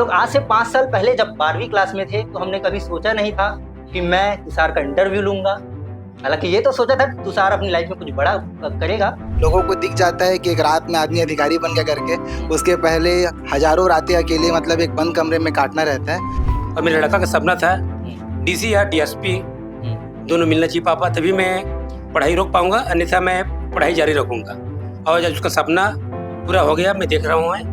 लोग आज से 5 साल पहले जब 12वीं क्लास में थे तो हमने कभी सोचा नहीं था कि मैं तुषार का इंटरव्यू लूंगा। हालांकि ये तो सोचा था तुषार अपनी लाइफ में कुछ बड़ा करेगा। लोगों को दिख जाता है कि एक रात में आदमी अधिकारी बन गया करके, उसके पहले हजारों रातें अकेले मतलब एक बंद कमरे में काटना रहता है। और मेरे लड़का का सपना था डीसी या डीएसपी दोनों मिलना चाहिए पापा, तभी मैं पढ़ाई रोक पाऊंगा, अन्यथा मैं पढ़ाई जारी रखूंगा। और जब उसका सपना पूरा हो गया, मैं देख रहा हूँ।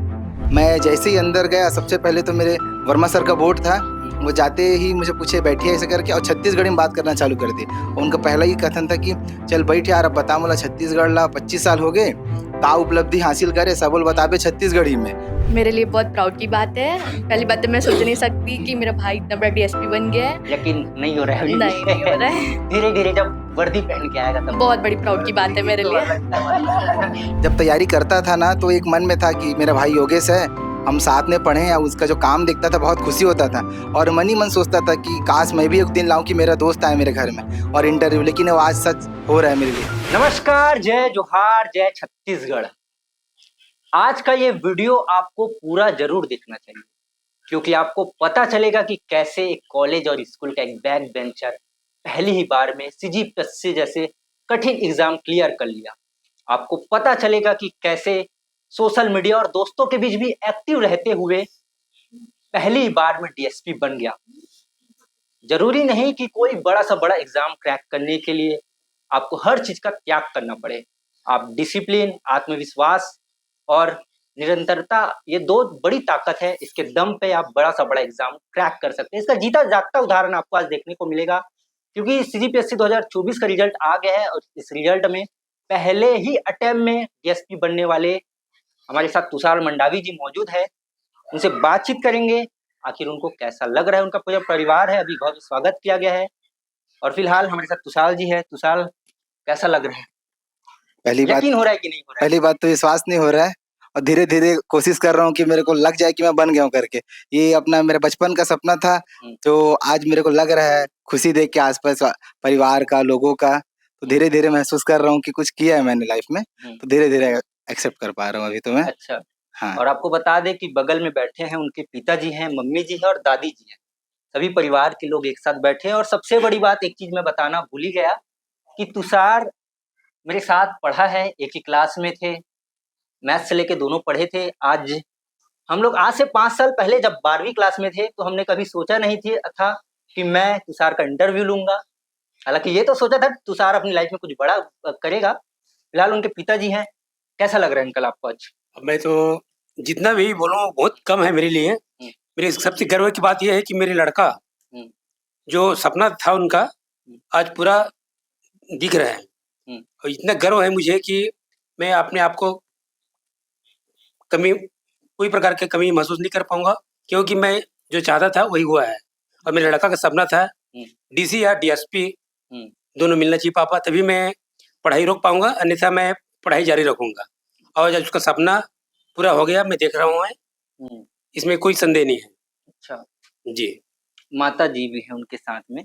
मैं जैसे ही अंदर गया, सबसे पहले तो मेरे वर्मा सर का बोर्ड था। वो जाते ही मुझे पूछे बैठिए ऐसे करके, और छत्तीसगढ़ी में बात करना चालू कर दी। उनका पहला ही कथन था कि चल बैठ यार, अब बता बोला छत्तीसगढ़ ला 25 साल हो गए, का उपलब्धि हासिल करे सब बोल बता पे छत्तीसगढ़ी में। मेरे लिए बहुत प्राउड की बात है। पहली बात तो मैं सोच नहीं सकती कि मेरा भाई इतना बड़ा डीएसपी बन गया है। लेकिन नहीं हो रहा है अभी। नहीं हो रहा है। धीरे धीरे जब वर्दी पहन के आएगा तब बहुत बड़ी प्राउड की बात है मेरे लिए। जब तैयारी करता था ना, तो एक मन में था कि मेरा भाई योगेश है, हम साथ में पढ़े हैं। उसका जो काम देखता था बहुत खुशी होता था, और मन ही मन सोचता था कि काश मैं भी एक दिन लाऊं कि मेरा दोस्त आए मेरे घर में और इंटरव्यू। लेकिन वो आज सच हो रहा है मेरे लिए। नमस्कार, जय जोहार, जय छत्तीसगढ़। आज का ये वीडियो आपको पूरा जरूर देखना चाहिए, क्योंकि आपको पता चलेगा कि कैसे एक कॉलेज और स्कूल का एक बैक बेंचर पहली ही बार में सीजीपीएससी जैसे कठिन एग्जाम क्लियर कर लिया। आपको पता चलेगा कि कैसे सोशल मीडिया और दोस्तों के बीच भी एक्टिव रहते हुए पहली बार में डीएसपी बन गया। जरूरी नहीं कि कोई बड़ा सा बड़ा एग्जाम क्रैक करने के लिए आपको हर चीज का त्याग करना पड़े। आप डिसिप्लिन, आत्मविश्वास और निरंतरता, ये दो बड़ी ताकत है। इसके दम पे आप बड़ा सा बड़ा एग्जाम क्रैक कर सकते हैं। इसका जीता जागता उदाहरण आपको आज देखने को मिलेगा, क्योंकि सीजीपीएससी 2024 का रिजल्ट आ गया है और इस रिजल्ट में पहले ही अटेम्प्ट में डीएसपी बनने वाले हमारे साथ तुषार मंडावी जी मौजूद है। उनसे बातचीत करेंगे, आखिर उनको कैसा लग रहा है। उनका पूरा परिवार है, अभी बहुत स्वागत किया गया है। और फिलहाल हमारे साथ तुषार जी है। तुषार, कैसा लग रहा है? यकीन हो रहा है कि नहीं हो रहा है? पहली बात तो विश्वास नहीं हो रहा है, और धीरे धीरे कोशिश कर रहा हूँ कि मेरे को लग जाए कि मैं बन गया हूँ करके। ये अपना मेरे बचपन का सपना था, तो आज मेरे को लग रहा है खुशी देख के आसपास परिवार का, लोगों का। तो धीरे धीरे महसूस कर रहा हूँ कि कुछ किया है मैंने लाइफ में, तो धीरे धीरे एक्सेप्ट कर पा रहा हूँ अभी तो मैं। अच्छा। हाँ। और आपको बता दें कि बगल में बैठे हैं उनके पिताजी हैं, मम्मी जी हैं और दादी जी हैं। सभी परिवार के लोग एक साथ बैठे हैं। और सबसे बड़ी बात, एक चीज मैं बताना भूल ही गया कि तुषार मेरे साथ पढ़ा है, एक ही क्लास में थे, मैथ से लेके दोनों पढ़े थे। आज से 5 साल पहले जब 12वीं क्लास में थे तो हमने कभी सोचा नहीं था कि मैं तुषार का इंटरव्यू लूंगा। हालांकि ये तो सोचा था तुषार अपनी लाइफ में कुछ बड़ा करेगा। फिलहाल उनके पिताजी हैं। कैसा लग रहा है अंकल आपको आज? मैं तो जितना भी बोलूँ बहुत कम है मेरे लिए। मेरी सबसे गर्व की बात यह है कि मेरे लड़का जो सपना था उनका आज पूरा दिख रहा है। और इतना गर्व है मुझे कि मैं अपने आप को कोई प्रकार की कमी महसूस नहीं कर पाऊंगा, क्योंकि मैं जो चाहता था वही हुआ है। और मेरे लड़का का सपना था डीसी या डीएसपी दोनों मिलना चाहिए पापा, तभी मैं पढ़ाई रोक पाऊंगा, अन्यथा मैं पढ़ाई जारी रखूंगा। और जब उसका सपना पूरा हो गया, मैं देख रहा हूँ, इसमें कोई संदेह नहीं है। अच्छा जी। माता जी भी हैं उनके साथ में।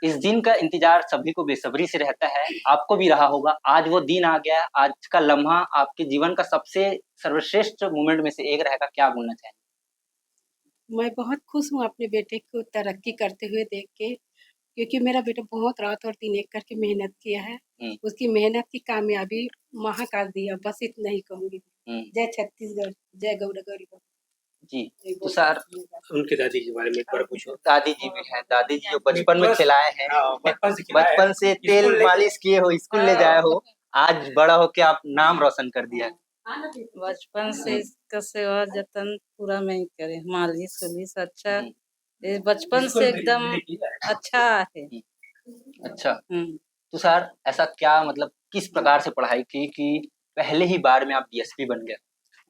इस दिन का इंतजार सभी को बेसब्री से रहता है, आपको भी रहा होगा। आज वो दिन आ गया। आज का लम्हा आपके जीवन का सबसे सर्वश्रेष्ठ मोमेंट में से एक रहेगा। क्या बोलना चाहेंगे? मैं बहुत खुश हूँ अपने बेटे को तरक्की करते हुए देख के, क्योंकि मेरा बेटा बहुत रात और दिन एक करके मेहनत किया है। उसकी मेहनत की कामयाबी महाकाल दिया, बस इतना ही कहूँगी। जय छत्तीसगढ़, जय गौरा गौरी। जी तुषार, उनके दादी के बारे में एक बार पूछो। दादी जी भी हैं। दादी जी जो बचपन में खिलाए हैं, बचपन से तेल मालिश किए हो, स्कूल ले जाए हो, आज बड़ा होके आप नाम रोशन कर दिया। बचपन से इसका सेवा जतन पूरा मैं ही करे, मालिश उलिश अच्छा। ये बचपन से एकदम अच्छा है। अच्छा तुषार, ऐसा क्या मतलब किस प्रकार से पढ़ाई की कि पहले ही बार में आप डीएसपी बन गए?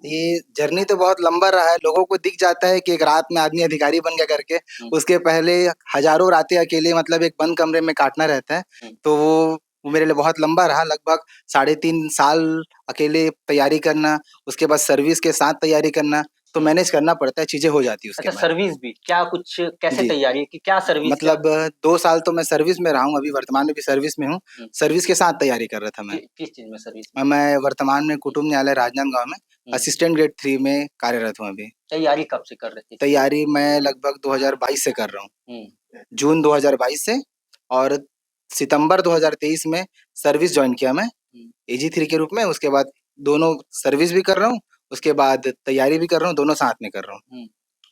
ये जर्नी तो बहुत लंबा रहा है। लोगों को दिख जाता है कि एक रात में आदमी अधिकारी बन गया करके, उसके पहले हजारों रातें अकेले मतलब एक बंद कमरे में काटना रहता है। तो वो मेरे लिए बहुत लंबा रहा। लगभग 3.5 साल अकेले तैयारी करना, उसके बाद सर्विस के साथ तैयारी करना, तो मैनेज करना पड़ता है, चीजें हो जाती है उसके अच्छा, बाद। सर्विस भी क्या कुछ कैसे जी। तैयारी है कि क्या सर्विस मतलब 2 साल तो मैं सर्विस में रहा हूँ, अभी वर्तमान में भी सर्विस में हूँ। हुँ। सर्विस के साथ तैयारी कर रहा था मैं। किस चीज में सर्विस में? मैं वर्तमान में कुटुंब न्यायालय राजनांदगाँव में असिस्टेंट ग्रेड 3 में कार्यरत हूँ अभी। तैयारी कब से कर रहे थे? तैयारी मैं लगभग 2022 से कर रहा हूँ। हुँ, जून 2022 से, और सितंबर 2023 में सर्विस जॉइन किया मैं AG3 के रूप में। उसके बाद दोनों सर्विस भी कर रहा हूँ, उसके बाद तैयारी भी कर रहा हूँ, दोनों साथ में कर रहा हूँ।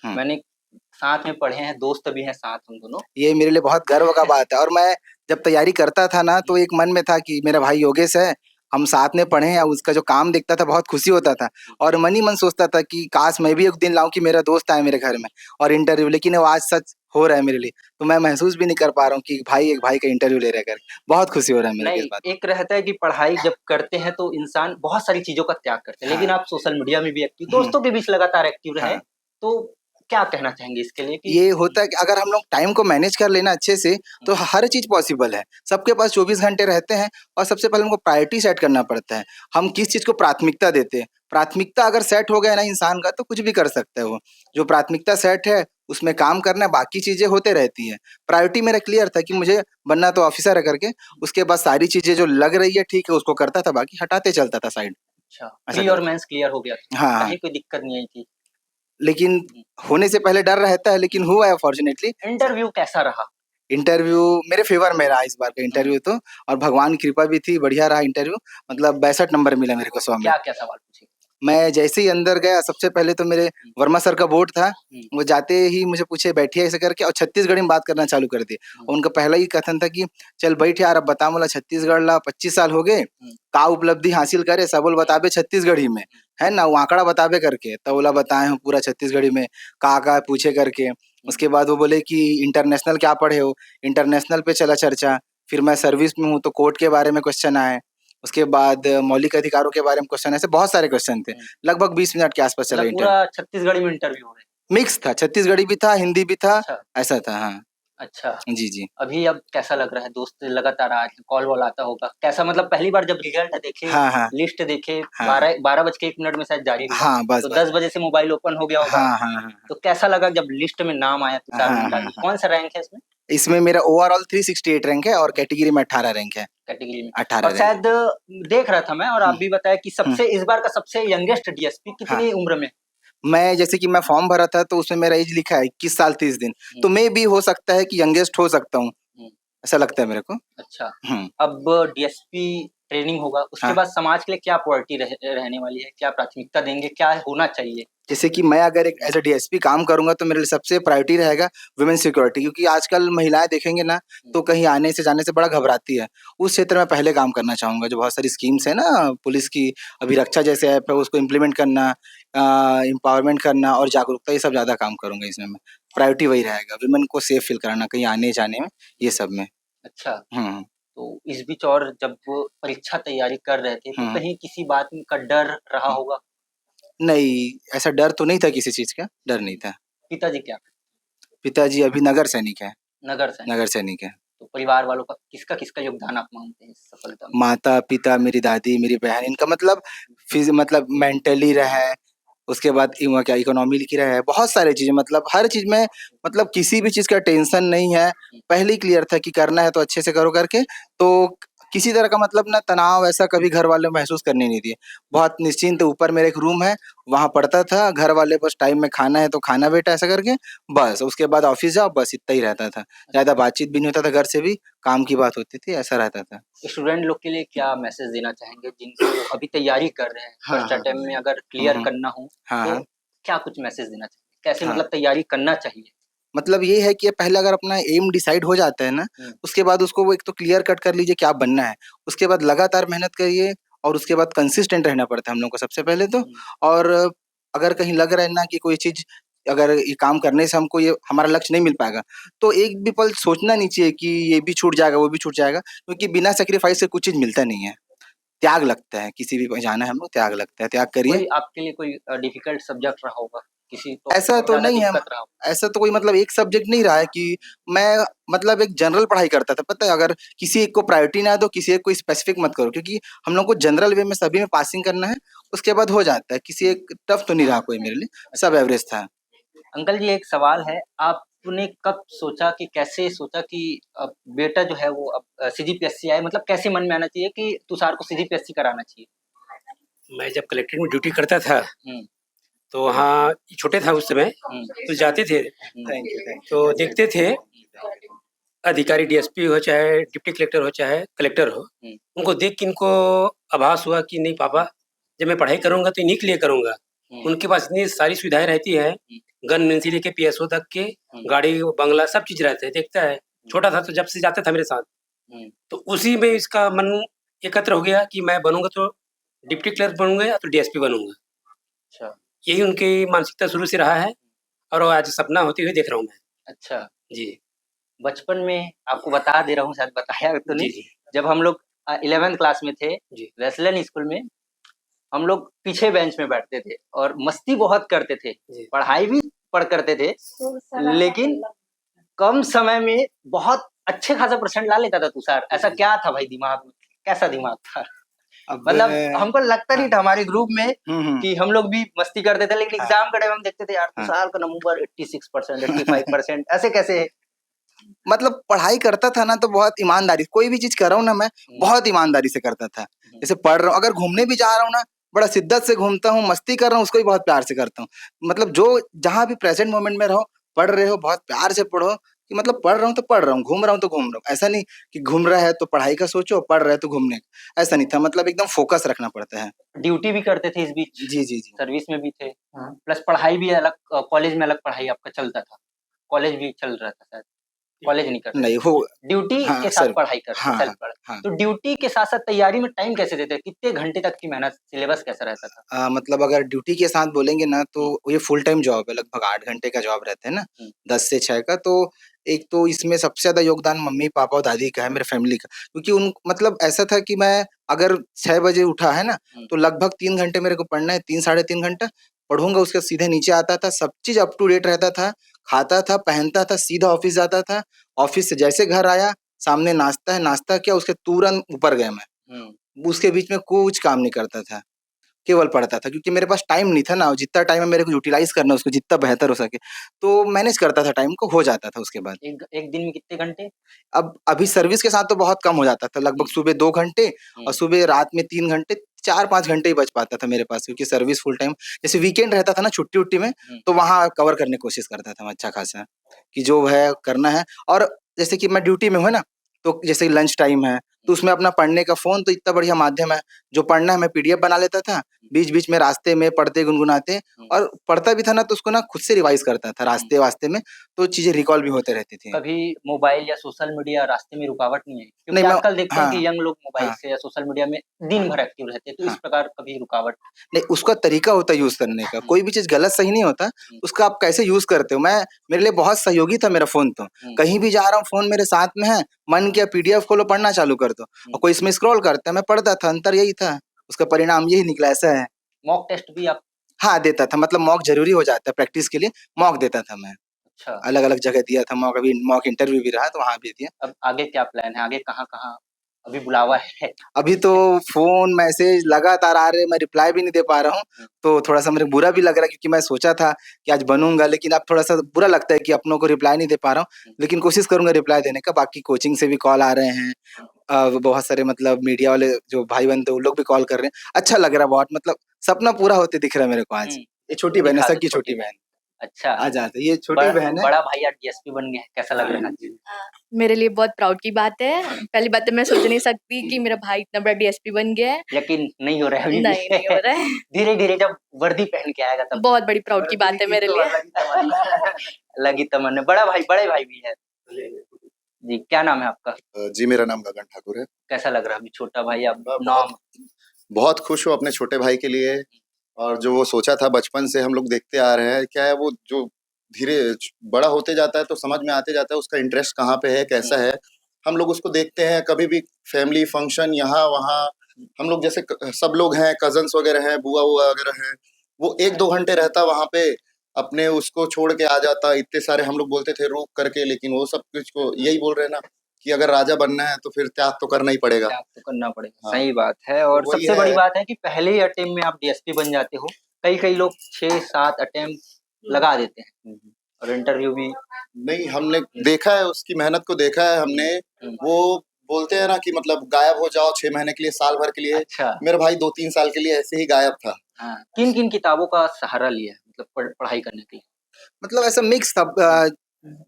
हुँ। मैंने साथ में पढ़े हैं, दोस्त भी हैं साथ हम दोनों। ये मेरे लिए बहुत गर्व का बात है, और मैं जब तैयारी करता था ना, तो एक मन में था कि मेरा भाई योगेश है, हम साथ में पढ़े हैं, उसका जो काम देखता था बहुत खुशी होता था, और मन ही मन सोचता था कि काश मैं भी एक दिन लाऊं कि मेरा दोस्त आए मेरे घर में और इंटरव्यू, लेकिन वो आज सच हो रहा है मेरे लिए। तो मैं महसूस भी नहीं कर पा रहा हूँ कि भाई एक भाई का इंटरव्यू ले रहा है करके। बहुत खुशी हो रहा है मेरे को इस नहीं, बात। एक रहता है कि पढ़ाई जब करते हैं तो इंसान बहुत सारी चीज़ों का त्याग करते हैं, लेकिन हाँ। आप सोशल मीडिया में भी एक्टिव, हुँ। दोस्तों के बीच लगातार एक्टिव रहे, हाँ। तो क्या कहना चाहेंगे इसके लिए कि ये होता है कि अगर हम लोग टाइम को मैनेज कर लेना अच्छे से, तो हर चीज़ पॉसिबल है। सबके पास 24 घंटे रहते हैं, और सबसे पहले हमको प्रायोरिटी सेट करना पड़ता है। हम किस चीज़ को प्राथमिकता देते हैं। प्राथमिकता अगर सेट हो गया ना इंसान का, तो कुछ भी कर सकता है वो। जो प्राथमिकता सेट है, उसमें काम करना है, बाकी चीज़ें होते रहती हैं। प्रायोरिटी मेरा क्लियर था कि मुझे बनना तो ऑफिसर है करके, उसके बाद सारी चीज़ें जो लग रही है ठीक है, उसको करता था, बाकी हटाते चलता था साइड। अच्छा, ऐसा प्री और करता मेंस क्लियर हो गया था, हाँ, हाँ। कहीं कोई दिक्कत नहीं आई थी? लेकिन होने से पहले डर रहता है, लेकिन हुआ है फॉर्च्यूनेटली। इंटरव्यू कैसा रहा? इंटरव्यू मेरे फेवर में रहा इस बार का इंटरव्यू तो, और भगवान की कृपा भी थी, बढ़िया रहा इंटरव्यू। मतलब 62 नंबर मिला मेरे को 100 में। क्या-क्या सवाल पूछे? मैं जैसे ही अंदर गया, सबसे पहले तो मेरे वर्मा सर का बोर्ड था। हुँ, वो जाते ही मुझे पूछे बैठिए ऐसे करके, और छत्तीसगढ़ी में बात करना चालू कर दिए। हुँ, उनका पहला ही कथन था कि चल बैठ यार, अब बता मोला छत्तीसगढ़ ला 25 साल हो गए, का उपलब्धि हासिल करे सब बोल बताबे छत्तीसगढ़ी में, है ना, वो आंकड़ा बताबे करके। तब बोला बताए हूँ पूरा छत्तीसगढ़ी में, का पूछे करके। उसके बाद वो बोले कि इंटरनेशनल क्या पढ़े हो, इंटरनेशनल पे चला चर्चा। फिर मैं सर्विस में हूँ तो कोर्ट के बारे में क्वेश्चन आए। उसके बाद मौलिक अधिकारों के बारे में क्वेश्चन, ऐसे बहुत सारे क्वेश्चन थे। लगभग 20 मिनट के आसपास चला मतलब इंटरव्यू। पूरा छत्तीसगढ़ी में इंटरव्यू हो गया। मिक्स था, छत्तीसगढ़ी भी था, हिंदी भी था, अच्छा, ऐसा था। हाँ। अच्छा। जी, जी। अभी अब कैसा लग रहा है? दोस्त लगातार आज कॉल-वॉल आता होगा। कैसा मतलब पहली बार जब रिजल्ट देखे, हाँ, हाँ। लिस्ट देखे, हाँ, हाँ। 12 बज के 1 मिनट में शायद जारी हुआ, हाँ, बस, तो बस, 10 बस। बजे से मोबाइल ओपन हो गया होगा। हाँ, हाँ, हाँ, हाँ। तो कैसा लगा जब लिस्ट में नाम आया हाँ, तुषार हाँ, मंडावी? हाँ। कौन-सा रैंक है इसमें? इसमें मेरा ओवरऑल 368 रैंक है, और कैटेगरी में 18 रैंक है। कैटेगरी में? 18 और रैंक। शायद देख रहा था मैं और आप हुँ, भी बताया कि हुँ। सबसे इस बार का सबसे यंगेस्ट डीएसपी हाँ। कितनी उम्र में? मैं जैसे कि मैं फॉर्म भरा था, तो उसमें मेरा एज लिखा है 21 साल 30 दिन। हुँ, तो मैं भी हो सकता है कि यंगेस्ट हो सकता हूँ, हुँ, ऐसा लगता है मेरे को। अच्छा। हुँ। अब डीएसपी ट्रेनिंग होगा, उसके हाँ। बाद समाज के लिए क्या प्रायोरिटी रहने वाली है? क्या प्राथमिकता देंगे? क्या होना चाहिए? जैसे कि मैं अगर एक एज अ डीएसपी काम करूँगा, तो मेरे लिए सबसे प्रायोरिटी रहेगा वुमेन सिक्योरिटी, क्योंकि आजकल महिलाएँ देखेंगे ना, तो कहीं आने से जाने से बड़ा घबराती है। उस क्षेत्र में पहले काम करना चाहूँगा। जो बहुत सारी स्कीम्स है ना पुलिस की, अभिरक्षा जैसे ऐप है, उसको इम्प्लीमेंट करना, एम्पावरमेंट करना और जागरूकता, ये सब ज़्यादा काम करूँगा इसमें मैं। प्रायोरिटी वही रहेगा, वुमेन को सेफ फील कराना कहीं आने-जाने में, ये सब में। अच्छा। हुँ, तो इस बीच और जब वो परीक्षा तैयारी कर रहे थे, तो हुँ, कहीं किसी बात का डर रहा हुँ। होगा? नहीं, ऐसा डर तो नहीं था किसी चीज़ का, डर नहीं था। पिताजी क्या पिताजी अभी नगर सैनिक हैं, नगर सैनिक, नगर सैनिक हैं। तो परिवार वालों का किसका-किसका योगदान आप मानते हैं इस सफलता में? माता-पिता, मेरी दादी, मेरी बहन, इनका मतलब मतलब मेंटली रहे, उसके बाद क्या इकोनॉमिकली की रहे, बहुत सारी चीज़ें, मतलब हर चीज़ में, मतलब किसी भी चीज़ का टेंशन नहीं है। पहले ही क्लियर था कि करना है तो अच्छे से करो करके, तो किसी तरह का मतलब ना तनाव ऐसा कभी घर वाले महसूस करने नहीं दिए। बहुत निश्चिंत, ऊपर मेरा एक रूम है, वहाँ पढ़ता था, घर वाले बस टाइम में खाना है तो खाना बेटा ऐसा करके, बस उसके बाद ऑफ़िस जाओ, बस इतना ही रहता था। ज़्यादा बातचीत भी नहीं होता था घर से भी, काम की बात होती थी, ऐसा रहता था। स्टूडेंट लोग के लिए क्या मैसेज देना चाहेंगे जिनको अभी तैयारी कर रहे हैं, हाँ, फर्स्ट हाँ, अटेम्प्ट में अगर हुँ, क्लियर हुँ। करना हो, हाँ, तो हाँ। क्या कुछ मैसेज देना चाहिए? कैसे हाँ। मतलब तैयारी करना चाहिए? मतलब ये है कि पहले अगर अपना एम डिसाइड हो जाता है ना, हुँ, उसके बाद उसको वो एक तो क्लियर कट कर लीजिए क्या बनना है। उसके बाद लगातार मेहनत करिए, और उसके बाद कंसिस्टेंट रहना पड़ता है हम लोग को सबसे पहले तो। हुँ, और अगर कहीं लग रहा है ना कि कोई चीज़, अगर ये काम करने से हमको ये हमारा लक्ष्य नहीं मिल पाएगा, तो एक भी पल सोचना नहीं चाहिए कि ये भी छूट जाएगा, वो भी छूट जाएगा, क्योंकि बिना सैक्रिफाइस से कुछ चीज़ मिलता नहीं है। त्याग लगता है, किसी भी जाना है हम लोग, त्याग लगता है, त्याग करिए। कोई आपके लिए कोई डिफिकल्ट सब्जेक्ट रहा होगा? किसी तो ऐसा तो ज्यादा नहीं है, दिक्कत रहा हो? ऐसा तो कोई मतलब एक सब्जेक्ट नहीं रहा है कि मैं मतलब एक जनरल पढ़ाई करता था, पता है? अगर किसी एक को प्रायोरिटी ना दो, किसी एक को स्पेसिफिक मत करो, क्योंकि हम लोग को जनरल वे में सभी में पासिंग करना है, उसके बाद हो जाता है। किसी एक टफ तो नहीं रहा कोई मेरे लिए, सब एवरेज था। अंकल जी एक सवाल है, आपने कब सोचा कि कैसे सोचा कि बेटा जो है वो अब सीजीपीएससी आए, मतलब कैसे मन में आना चाहिए कि तुषार को सीजीपीएससी कराना चाहिए? मैं जब कलेक्ट्रेट में ड्यूटी करता था हम्म, तो वहाँ छोटे था उस समय, तो जाते थे थैंक यू। तो देखते थे अधिकारी डीएसपी हो चाहे डिप्टी कलेक्टर हो चाहे कलेक्टर हो, उनको देख के इनको आभास हुआ कि नहीं पापा, जब मैं पढ़ाई करूँगा तो इन्हीं के लिए करूँगा। उनके पास इतनी सारी सुविधाएं रहती है, गन से लेके पीएसओ तक के, गाड़ी बंगला सब चीज रहते हैं, देखता है। छोटा था तो जब से जाता था मेरे साथ, तो उसी में इसका मन एकत्र हो गया कि मैं बनूंगा तो डिप्टी क्लर्क बनूंगा या तो डीएसपी बनूंगा। अच्छा यही उनकी मानसिकता शुरू से रहा है और वो आज सपना होते हुए देख रहा हूँ मैं। अच्छा। जी बचपन में आपको बता दे रहा हूँ, शायद बताया तो जी नहीं, जी जब हम लोग 11th क्लास में थे जी वेस्लन स्कूल में, हम लोग पीछे बेंच में बैठते थे और मस्ती बहुत करते थे, जी पढ़ाई भी पढ़ करते थे, लेकिन कम समय में बहुत अच्छे खासा परसेंट ला लेता था तुषार। ऐसा क्या था भाई दिमाग में, कैसा दिमाग था? अब मतलब हमको लगता नहीं हाँ, था हमारे ग्रुप में हम्म। कि हम लोग भी मस्ती करते थे, लेकिन हाँ, एग्जाम के टाइम हम देखते थे यार हाँ। तुषार का नंबर 86%, 85%, ऐसे कैसे है? मतलब पढ़ाई करता था ना तो बहुत ईमानदारी, कोई भी चीज कर रहा हूँ ना मैं, बहुत ईमानदारी से करता था। जैसे पढ़ रहा हूँ, अगर घूमने भी जा रहा हूँ ना, बड़ा शिद्दत से घूमता हूँ, मस्ती कर रहा हूँ उसको भी बहुत प्यार से करता हूँ। मतलब जो जहाँ भी प्रेजेंट मोमेंट में रहो, पढ़ रहे हो बहुत प्यार से पढ़ो, कि मतलब पढ़ रहा हूँ तो पढ़ रहा हूँ, घूम रहा हूँ तो घूम रहा हूँ। ऐसा नहीं कि घूम रहा है तो पढ़ाई का सोचो, पढ़ रहा है तो घूमने का, ऐसा नहीं था। मतलब एकदम फोकस रखना पड़ता है। ड्यूटी भी करते थे इस बीच, जी जी जी। सर्विस में भी थे, प्लस पढ़ाई भी अलग, कॉलेज में अलग पढ़ाई आपका चलता था, कॉलेज भी चल रहा था शायद, कॉलेज नहीं करते नहीं थे, वो, ड्यूटी हाँ के साथ सर, पढ़ाई करते, हाँ सेल्फ हाँ पढ़ाई। हाँ। तो ड्यूटी के साथ साथ तैयारी में टाइम कैसे देते, कितने घंटे तक की मेहनत, सिलेबस कैसा रहता था? मतलब अगर ड्यूटी के साथ बोलेंगे ना तो ये फुल टाइम जॉब है, लगभग 8 घंटे का जॉब रहता है ना, 10 से 6 का। तो एक तो इसमें सबसे ज्यादा योगदान मम्मी पापा और दादी का है, मेरे फैमिली का, क्योंकि उन मतलब ऐसा था कि मैं अगर 6 बजे उठा है ना, तो लगभग 3 घंटे मेरे को पढ़ना है, 3 साढ़े 3 घंटा पढ़ूंगा, उसके सीधे नीचे आता था, सब चीज अप टू डेट रहता था, खाता था पहनता था, सीधा ऑफिस जाता था। ऑफिस से जैसे घर आया, सामने नाश्ता है, नाश्ता किया, उसके तुरंत ऊपर गया मैं, उसके बीच में कुछ काम नहीं करता था, केवल पढ़ता था, क्योंकि मेरे पास टाइम नहीं था ना, और जितना टाइम है मेरे को यूटिलाइज करना है उसको जितना बेहतर हो सके, तो मैनेज करता था टाइम को, हो जाता था उसके बाद। एक एक दिन में कितने घंटे? अब अभी सर्विस के साथ तो बहुत कम हो जाता था, लगभग सुबह 2 घंटे और सुबह रात में 3 घंटे, 4-5 घंटे ही बच पाता था मेरे पास, क्योंकि सर्विस फुल टाइम। जैसे वीकेंड रहता था ना, छुट्टी उट्टी में, तो वहाँ कवर करने की कोशिश करता था मैं अच्छा खासा, कि जो है करना है। और जैसे कि मैं ड्यूटी में हूँ ना, तो जैसे लंच टाइम है, तो उसमें अपना पढ़ने का फोन तो इतना बढ़िया माध्यम है, जो पढ़ना है मैं पीडीएफ बना लेता था, बीच बीच में रास्ते में पढ़ते गुनगुनाते, और पढ़ता भी था ना तो उसको ना खुद से रिवाइज करता था रास्ते वास्ते में, तो चीजें रिकॉल भी होते रहती थी। कभी मोबाइल या सोशल मीडिया रास्ते में रुकावट नहीं आई? क्योंकि नहीं मैं, आजकल देखते हैं हाँ कि यंग लोग मोबाइल हाँ से या सोशल मीडिया में दिन भर एक्टिव रहते हैं, तो इस हाँ, प्रकार कभी रुकावट? नहीं उसका तरीका होता है यूज करने का, कोई भी चीज गलत सही नहीं होता, उसका आप कैसे यूज करते हो। मैं, मेरे लिए बहुत सहयोगी था मेरा फोन, तो कहीं भी जा रहा हूँ फोन मेरे साथ में है, मन किया पीडीएफ खोलो पढ़ना चालू कर दो, और कोई इसमें स्क्रॉल करता है, मैं पढ़ता था, अंतर यही था, उसका परिणाम यही निकला, ऐसा है। मॉक टेस्ट भी आप? हाँ देता था, मतलब मॉक जरूरी हो जाता है प्रैक्टिस के लिए, मॉक देता था मैं, अच्छा, अलग अलग जगह दिया था मॉक, अभी मॉक इंटरव्यू भी रहा तो वहां भी दिया। अब आगे क्या प्लान है, आगे कहाँ-कहाँ अभी बुलावा है? अभी तो फ़ोन, मैसेज लगातार आ रहे हैं, मैं रिप्लाई भी नहीं दे पा रहा हूँ, तो थोड़ा-सा मेरे को बुरा भी लग रहा है, क्योंकि मैं सोचा था कि आज बनूँगा, लेकिन अब थोड़ा-सा बुरा लगता है कि अपनों को रिप्लाई नहीं दे पा रहा हूँ, लेकिन कोशिश करूँगा रिप्लाई देने का। बाकी कोचिंग से भी कॉल आ रहे हैं, बहुत सारे मतलब मीडिया वाले जो भाई-बंध हैं, वो लोग भी कॉल कर रहे हैं। अच्छा लग रहा है बहुत, मतलब सपना पूरा होते दिख रहा है मेरे को आज। ये छोटी बहन है, दिखा दो सबकी छोटी छोटी बहन। बहन। अच्छा, आ जाते, ये छोटी बहन है। बड़ा भाई आज डीएसपी बन गया है, कैसा लग रहा है? मेरे लिए बहुत प्राउड की बात है। पहली बात तो मैं सोच नहीं सकती कि मेरा भाई इतना बड़ा डीएसपी बन गया है। यकीन नहीं हो रहा है अभी नहीं, नहीं हो रहा है। धीरे-धीरे जब वर्दी पहन के आएगा तब बहुत बड़ी प्राउड की बात है मेरे लिए। अलग ही तमन्ना। बड़े भाई भी है। जी, क्या नाम है आपका? जी, मेरा नाम गगन ठाकुर है। कैसा लग रहा है अभी छोटा भाई अब मैं नाम? बहुत खुश हूँ अपने छोटे भाई के लिए, और जो वो सोचा था बचपन से हम लोग देखते आ रहे हैं, क्या है वो जो धीरे बड़ा होते जाता है तो समझ में आते जाता है उसका इंटरेस्ट कहाँ पे है, कैसा है। हम लोग उसको देखते हैं कभी भी फैमिली फंक्शन यहाँ-वहाँ, हम लोग जैसे सब लोग हैं, कज़िन्स वगैरह हैं, बुआ-वुआ वगैरह हैं, वो 1-2 घंटे रहता वहाँ पे, अपने उसको छोड़ के आ जाता। इतने सारे हम लोग बोलते थे रोक करके, लेकिन वो सब कुछ को यही बोल रहे हैं ना कि अगर राजा बनना है तो फिर त्याग तो करना ही पड़ेगा। त्याग तो करना पड़ेगा, हाँ। सही बात है। तो और वही सबसे बड़ी है। बात है कि पहले ही अटेम्प्ट में आप डीएसपी बन जाते हो। कई लोग 6-7 अटेम्प्ट लगा देते हैं और इंटरव्यू भी नहीं, हमने देखा है, उसकी मेहनत को देखा है हमने। वो बोलते हैं ना कि मतलब गायब हो जाओ 6 महीने के लिए, साल भर के लिए। अच्छा। मेरा भाई 2-3 साल के लिए ऐसे ही गायब था। हाँ, किन-किन किताबों का सहारा लिया है मतलब पढ़ाई करने के लिए? मतलब ऐसा मिक्स था,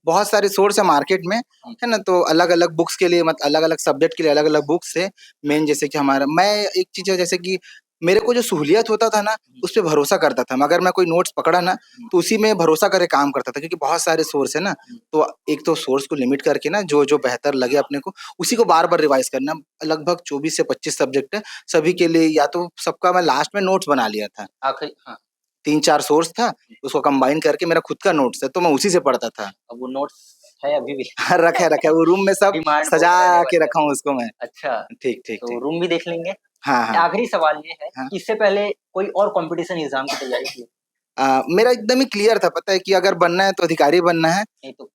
बहुत सारे सोर्स है मार्केट में, है ना? तो अलग-अलग बुक्स के लिए अलग-अलग सब्जेक्ट के लिए अलग-अलग बुक्स है। मेन जैसे कि हमारा मैं एक चीज़ है जैसे कि मेरे को जो सहूलियत होता था ना, उस पे भरोसा करता था। मगर मैं कोई नोट्स पकड़ा ना, तो उसी में भरोसा करके काम करता था क्योंकि बहुत सारे सोर्स है ना, तो एक तो सोर्स को लिमिट करके ना जो बेहतर लगे अपने को, उसी को बार-बार रिवाइज़ करना। लगभग 24 से 25 सब्जेक्ट है, सभी के लिए या तो सबका मैं लास्ट में नोट्स बना लिया था। आखिर हाँ, 3-4 सोर्स था, उसको कंबाइन करके मेरा खुद का नोट्स है, तो मैं उसी से पढ़ता था। अब वो नोट्स है अभी भी? हाँ, रखा है, वो रूम में सब डिमांड बहुत सजा रहने के वाली है। रखा हूँ उसको मैं। अच्छा, ठीक, ठीक, तो ठीक। रूम भी देख लेंगे। हाँ, हाँ, आखिरी सवाल ये है हाँ। कि इससे पहले कोई और कॉम्पिटिशन एग्ज़ाम की तैयारी की है? मेरा एकदम ही क्लियर था, पता है कि अगर बनना है तो अधिकारी बनना है। नहीं तो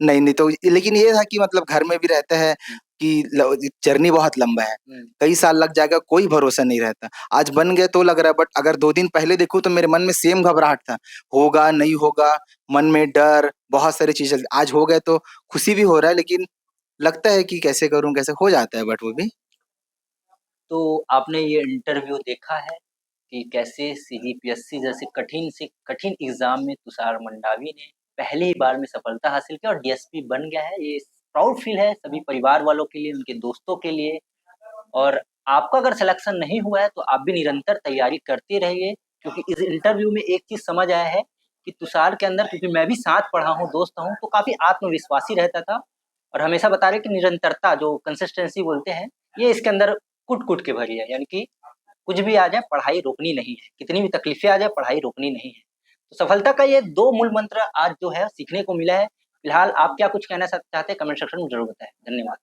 नहीं तो लेकिन ये था कि मतलब घर में भी रहता है कि जर्नी बहुत लंबा है, कई साल लग जाएगा, कोई भरोसा नहीं रहता। आज बन गए तो लग रहा है, बट अगर 2 दिन पहले देखूँ तो मेरे मन में सेम घबराहट था, होगा, नहीं होगा, मन में डर, बहुत सारी चीज़ें। आज हो गए तो खुशी भी हो रहा है, लेकिन लगता है कि कैसे करूँ, कैसे हो जाता है, बट वो भी। तो आपने ये इंटरव्यू देखा है कि कैसे सीजीपीएससी जैसे कठिन से कठिन एग्ज़ाम में तुषार मंडावी ने पहली ही बार में सफलता हासिल की और डीएसपी बन गया है। ये प्राउड फील है सभी परिवार वालों के लिए, उनके दोस्तों के लिए। और आपका अगर सिलेक्शन नहीं हुआ है तो आप भी निरंतर तैयारी करते रहिए क्योंकि इस इंटरव्यू में एक चीज़ समझ आया है कि तुषार के अंदर, क्योंकि मैं भी साथ पढ़ा हूँ, दोस्त हूँ, तो काफ़ी आत्मविश्वासी रहता था और हमेशा बता रहे कि निरंतरता जो कंसिस्टेंसी बोलते हैं, ये इसके अंदर कूट-कूट के भरी है। यानी कि कुछ भी आ जाए पढ़ाई रोकनी नहीं है, कितनी भी तकलीफ़ें आ जाए पढ़ाई रोकनी नहीं है। तो सफलता का ये 2 मूल मंत्र आज जो है सीखने को मिला है। फिलहाल आप क्या कुछ कहना चाहते हैं कमेंट सेक्शन में ज़रूर बताएँ। धन्यवाद।